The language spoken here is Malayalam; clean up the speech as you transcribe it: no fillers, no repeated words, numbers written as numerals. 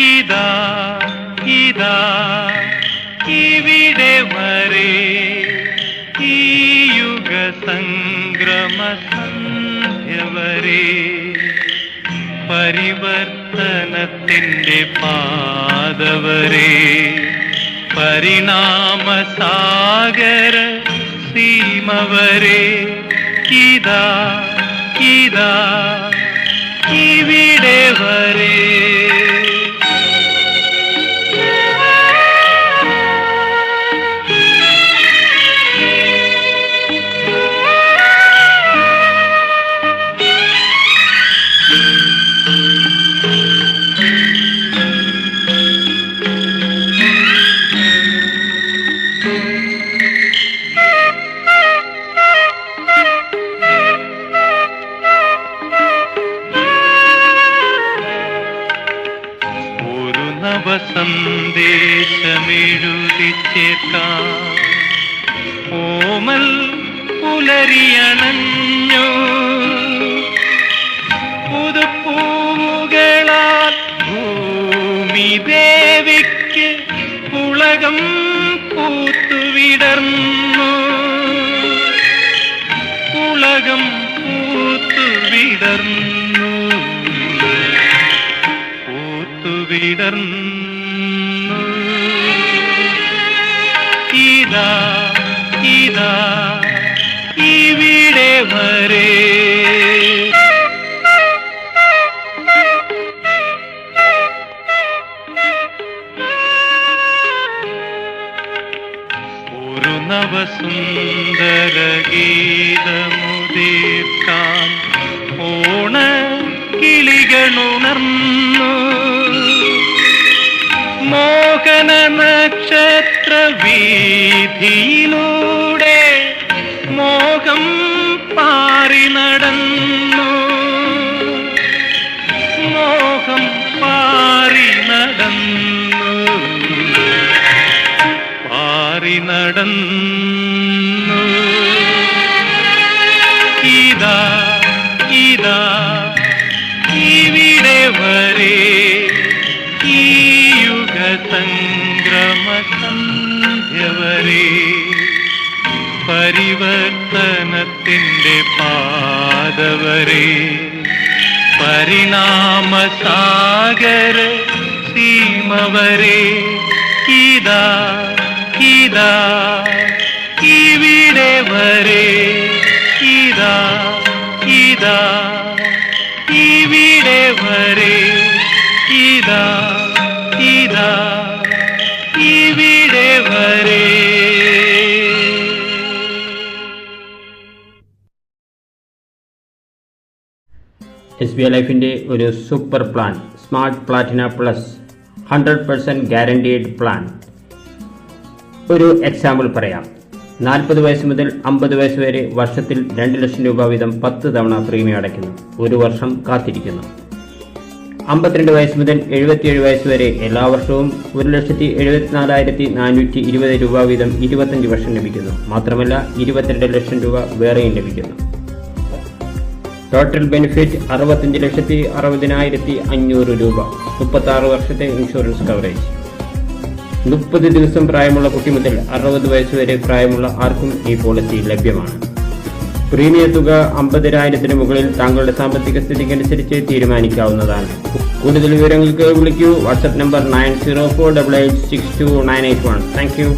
ഇതാ ഇതാ ഇവിടെ വരെ ഈ യുഗ സംക്രമ സന്ധ്യ വരെ പരിവർത്തനത്തിൻ്റെ പാതവരെ പരിണാമസാഗര സീമ വരെ ഇതാ ഇതാ ഇവിടെ വരെ. സന്ദേശമെഴുതി ചേർക്കാം ഓമൽ പുലരിയണഞ്ഞു പുതുപ്പൂവുകളാൽ ഭൂമി ദേവിക്ക് പുളകം പൂത്തുവിടർന്നു പുളകം പൂത്തുവിടർന്നു പൂത്തുവിടർന്നു. ഇതാ ഇതാ ഇവിടെ വരെ ഒരു നവസുന്ദര ഗീതമുദീർക്കാൻ ഓണ കിളികളുണർന്നു മോഹന നക്ഷത്ര വീതിയിലൂടെ മോഹം പാറി നടന്നു മോഹം പാറി നടന്നു പാറി നടന്നു. ഇതാ ഇതാ ഇവിടെ വരെ ഈ യുഗ സംക്രമ സന്ധ്യ വരെ പരിവർത്തനത്തിൻ്റെ പാതവരെ പരിണാമസാഗര സീമ വരെ ഇതാ ഇതാ ഇവിടെ വരെ ഇതാ ഇതാ ഇവിടെ വരെ ഇതാ ഇതാ ഇവിടെ വരെ. SBI ലൈഫിൻ്റെ ഒരു super plan smart Platina plus 100% guaranteed plan. ഒരു എക്സാമ്പിൾ പറയാം. 40 വയസ്സ് മുതൽ 50 വയസ്സ് വരെ വർഷത്തിൽ 2 ലക്ഷം രൂപ വീതം 10 തവണ പ്രീമിയം അടയ്ക്കുന്നു. ഒരു വർഷം കാത്തിരിക്കുന്നു. 52 വയസ്സ് മുതൽ 77 വയസ്സ് വരെ എല്ലാ വർഷവും 1,74,420 രൂപ വീതം 25 വർഷം ലഭിക്കുന്നു. മാത്രമല്ല 22 ലക്ഷം രൂപ വേറെയും ലഭിക്കുന്നു. ടോട്ടൽ ബെനിഫിറ്റ് 65,60,500 രൂപ. 36 വർഷത്തെ ഇൻഷുറൻസ് കവറേജ്. 30 ദിവസം പ്രായമുള്ള കുട്ടി മുതൽ 60 വയസ്സ് വരെ പ്രായമുള്ള ആർക്കും ഈ പോളിസി ലഭ്യമാണ്. പ്രീമിയം തുക 50,000 മുകളിൽ താങ്കളുടെ സാമ്പത്തിക സ്ഥിതിക്കനുസരിച്ച് തീരുമാനിക്കാവുന്നതാണ്. കൂടുതൽ വിവരങ്ങൾക്ക് വിളിക്കൂ. WhatsApp number 9048862981. Thank you.